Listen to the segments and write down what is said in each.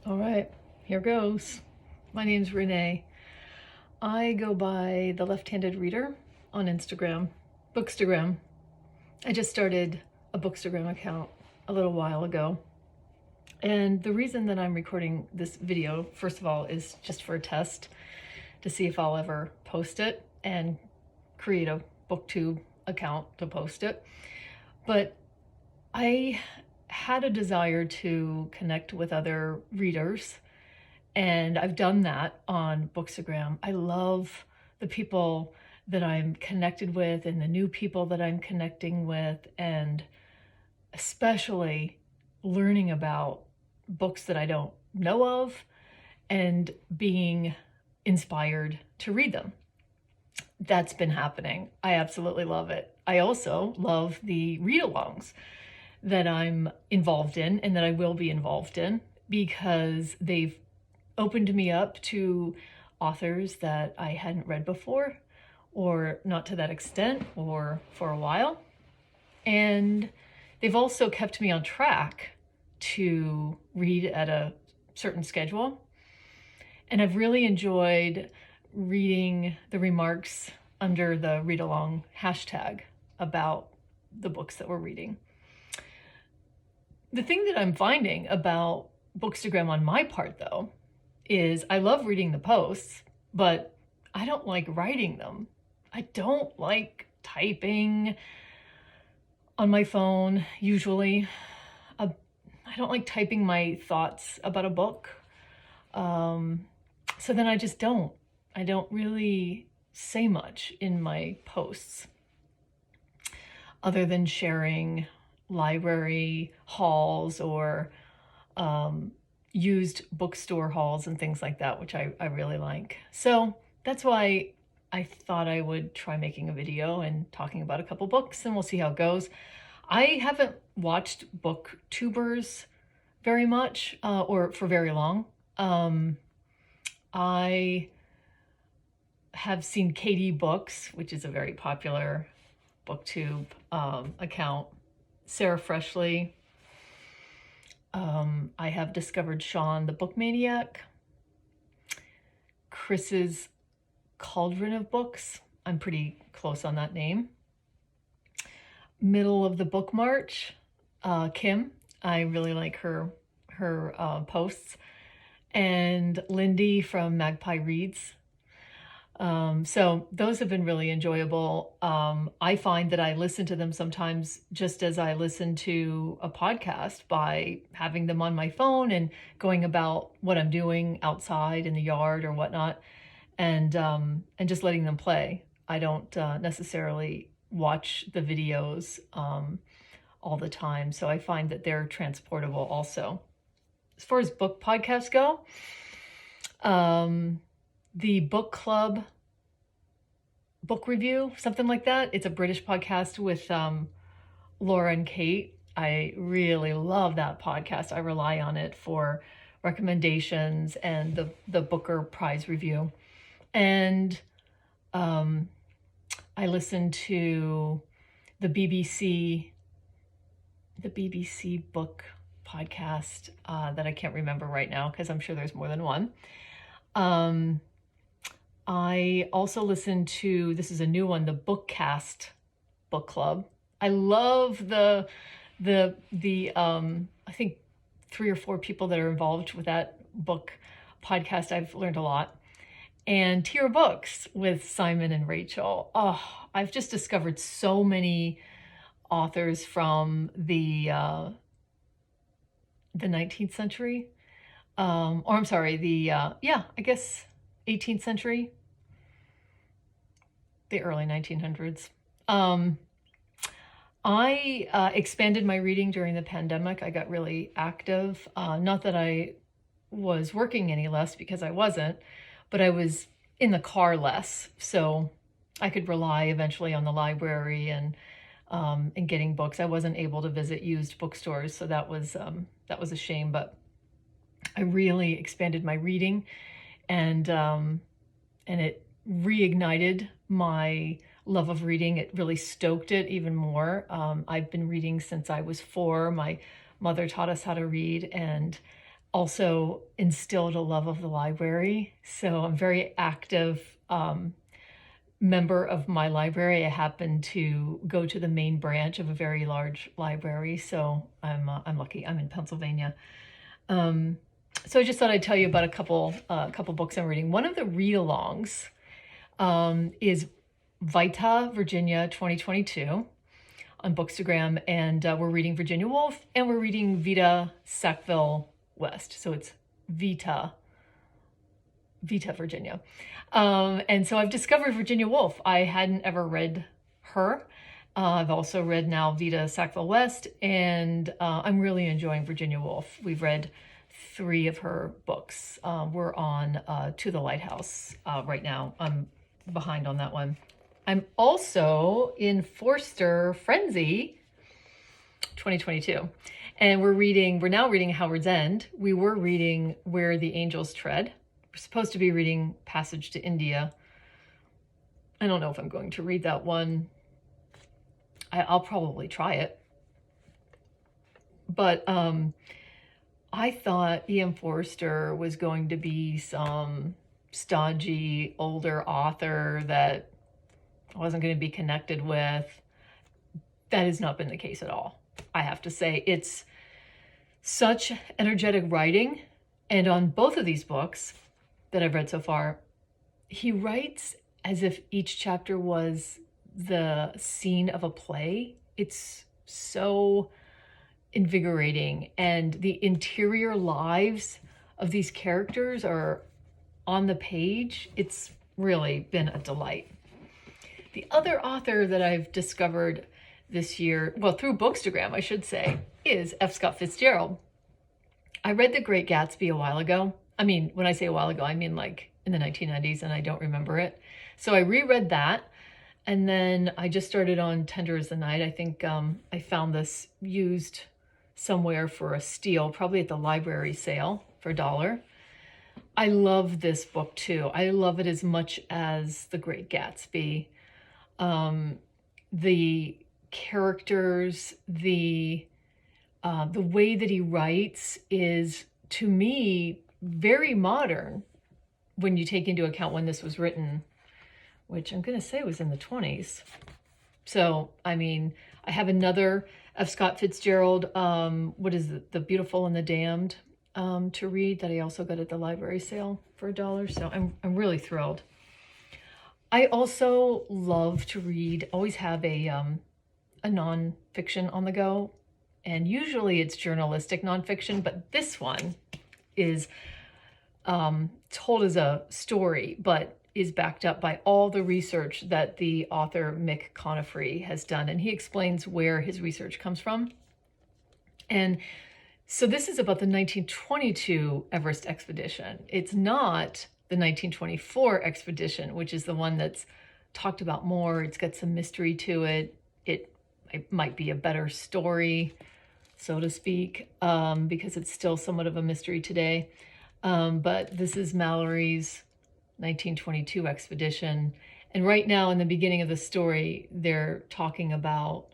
All right, here goes. My name's Renee. I go by the Left-Handed Reader on Instagram, Bookstagram. I just started a Bookstagram account a little while ago. And the reason that I'm recording this video, first of all, is just for a test to see if I'll ever post it and create a Booktube account to post it. But I had a desire to connect with other readers, and I've done that on Bookstagram. I love the people that I'm connected with and the new people that I'm connecting with, and especially learning about books that I don't know of and being inspired to read them. That's been happening. I absolutely love it. I also love the read-alongs that I'm involved in and that I will be involved in, because they've opened me up to authors that I hadn't read before, or not to that extent, or for a while. And they've also kept me on track to read at a certain schedule. And I've really enjoyed reading the remarks under the read-along hashtag about the books that we're reading. The thing that I'm finding about Bookstagram on my part, though, is I love reading the posts, but I don't like writing them. I don't like typing on my phone, usually. I don't like typing my thoughts about a book. So then I just don't. I don't really say much in my posts, other than sharing library hauls or used bookstore hauls and things like that, which I really like. So that's why I thought I would try making a video and talking about a couple books, and we'll see how it goes. I haven't watched booktubers very much, or for very long. I have seen Katie Books, which is a very popular Booktube account. Sarah Freshley. I have discovered Sean the Book Maniac. Chris's Cauldron of Books. I'm pretty close on that name. Middle of the Book March. Kim. I really like her posts. And Lindy from Magpie Reads. So those have been really enjoyable. I find that I listen to them sometimes just as I listen to a podcast, by having them on my phone and going about what I'm doing outside in the yard or whatnot, and just letting them play. I don't necessarily watch the videos all the time, so I find that they're transportable also. As far as book podcasts go, the Book Club book review, something like that. It's a British podcast with Laura and Kate. I really love that podcast. I rely on it for recommendations and the Booker Prize review. And I listen to the BBC book podcast that I can't remember right now, because I'm sure there's more than one. I also listen to, this is a new one, the Bookcast book club. I love the I think 3 or 4 people that are involved with that book podcast. I've learned a lot. And Tier Books with Simon and Rachel. Oh, I've just discovered so many authors from the 19th century. Or I'm sorry, I guess 18th century, the early 1900s. I expanded my reading during the pandemic. I got really active. Not that I was working any less, because I wasn't, but I was in the car less, so I could rely eventually on the library and getting books. I wasn't able to visit used bookstores, so that was a shame. But I really expanded my reading, and it reignited my love of reading. It really stoked it even more. I've been reading since I was 4. My mother taught us how to read, and also instilled a love of the library. So I'm very active member of my library. I happen to go to the main branch of a very large library, so I'm lucky. I'm in Pennsylvania. So I just thought I'd tell you about a couple books I'm reading. One of the read-alongs is Vita, Virginia 2022 on Bookstagram, and we're reading Virginia Woolf, and we're reading Vita Sackville West. So it's Vita, Virginia. And so I've discovered Virginia Woolf. I hadn't ever read her. I've also read now Vita Sackville West, and I'm really enjoying Virginia Woolf. We've read 3 of her books. We're on To the Lighthouse right now. I'm behind on that one. I'm also in Forster Frenzy 2022. And we're now reading Howard's End. We were reading Where the Angels Tread. We're supposed to be reading Passage to India. I don't know if I'm going to read that one. I'll probably try it. But I thought E.M. Forster was going to be some stodgy older author that I wasn't going to be connected with. That has not been the case at all. I have to say, it's such energetic writing. And on both of these books that I've read so far, he writes as if each chapter was the scene of a play. It's so invigorating, and the interior lives of these characters are on the page. It's really been a delight. The other author that I've discovered this year, well, through Bookstagram, I should say, is F. Scott Fitzgerald. I read The Great Gatsby a while ago. I mean, when I say a while ago, I mean like in the 1990s, and I don't remember it. So I reread that, and then I just started on Tender as the Night. I think I found this used somewhere for a steal, probably at the library sale for $1. I love this book too. I love it as much as The Great Gatsby. The characters, the way that he writes is, to me, very modern when you take into account when this was written, which I'm going to say was in the 20s. So, I mean, I have another F. Scott Fitzgerald, what is it, The Beautiful and the Damned, to read, that I also got at the library sale for $1. So I'm really thrilled. I also love to read, always have a nonfiction on the go. And usually it's journalistic nonfiction, but this one is told as a story, but is backed up by all the research that the author Mick Conifrey has done. And he explains where his research comes from. And so this is about the 1922 Everest expedition. It's not the 1924 expedition, which is the one that's talked about more. It's got some mystery to it. It might be a better story, so to speak, because it's still somewhat of a mystery today. But this is Mallory's 1922 expedition. And right now in the beginning of the story, they're talking about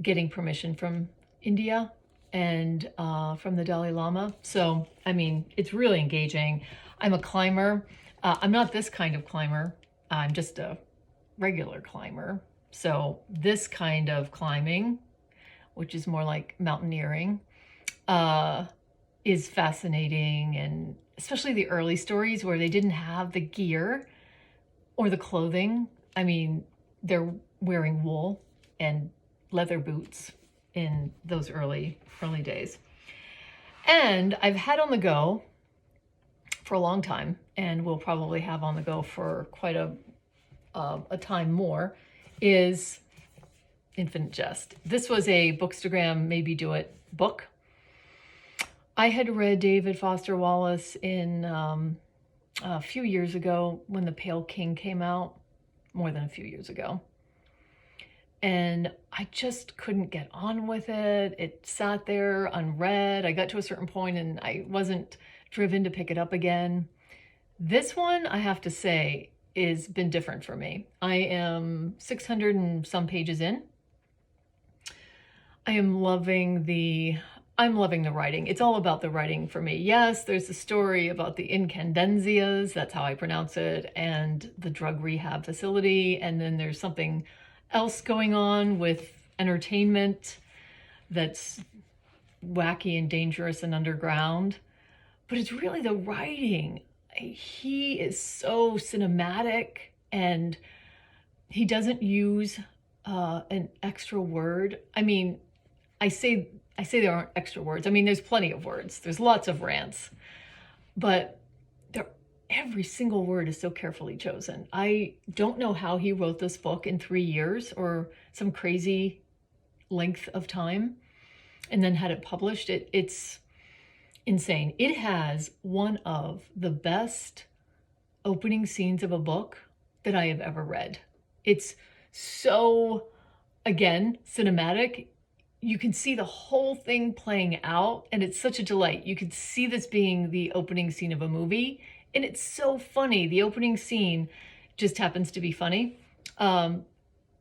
getting permission from India and from the Dalai Lama. So, I mean, it's really engaging. I'm a climber. I'm not this kind of climber. I'm just a regular climber. So this kind of climbing, which is more like mountaineering, is fascinating. And especially the early stories where they didn't have the gear or the clothing. I mean, they're wearing wool and leather boots in those early days. And I've had on the go for a long time, and will probably have on the go for quite a time more, is Infinite Jest. This was a Bookstagram Maybe Do It book. I had read David Foster Wallace in a few years ago when The Pale King came out, more than a few years ago. And I just couldn't get on with it. It sat there unread. I got to a certain point and I wasn't driven to pick it up again. This one, I have to say, has been different for me. I am 600 and some pages in. I am loving the I'm loving the writing. It's all about the writing for me. Yes, there's a story about the incandencias, that's how I pronounce it, and the drug rehab facility. And then there's something else going on with entertainment that's wacky and dangerous and underground. But it's really the writing. He is so cinematic, and he doesn't use an extra word. I mean, I say there aren't extra words. I mean, there's plenty of words. There's lots of rants, but every single word is so carefully chosen. I don't know how he wrote this book in 3 years or some crazy length of time and then had it published. It's insane. It has one of the best opening scenes of a book that I have ever read. It's so, again, cinematic. You can see the whole thing playing out, and it's such a delight. You could see this being the opening scene of a movie, and it's so funny. The opening scene just happens to be funny. On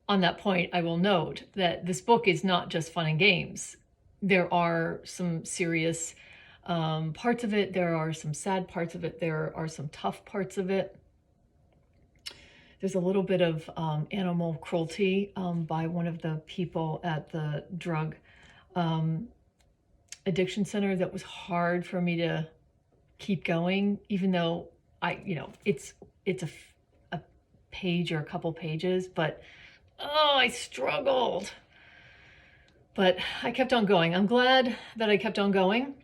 that point, I will note that this book is not just fun and games. There are some serious parts of it. There are some sad parts of it. There are some tough parts of it. There's a little bit of animal cruelty by one of the people at the drug addiction center that was hard for me to keep going, even though it's a page or a couple pages, but I struggled. But I kept on going. I'm glad that I kept on going.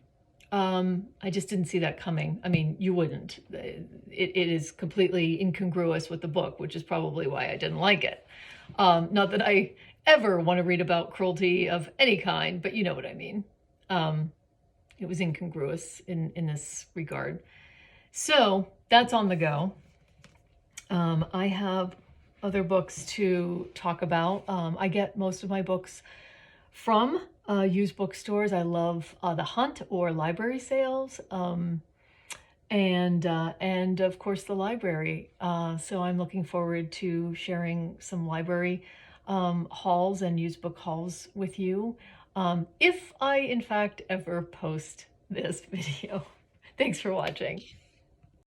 I just didn't see that coming. I mean, you wouldn't. It is completely incongruous with the book, which is probably why I didn't like it. Not that I ever want to read about cruelty of any kind, but you know what I mean. It was incongruous in this regard. So that's on the go. I have other books to talk about. I get most of my books from used bookstores. I love the Hunt or library sales, and of course the library. So I'm looking forward to sharing some library hauls and used book hauls with you, if I in fact ever post this video. Thanks for watching.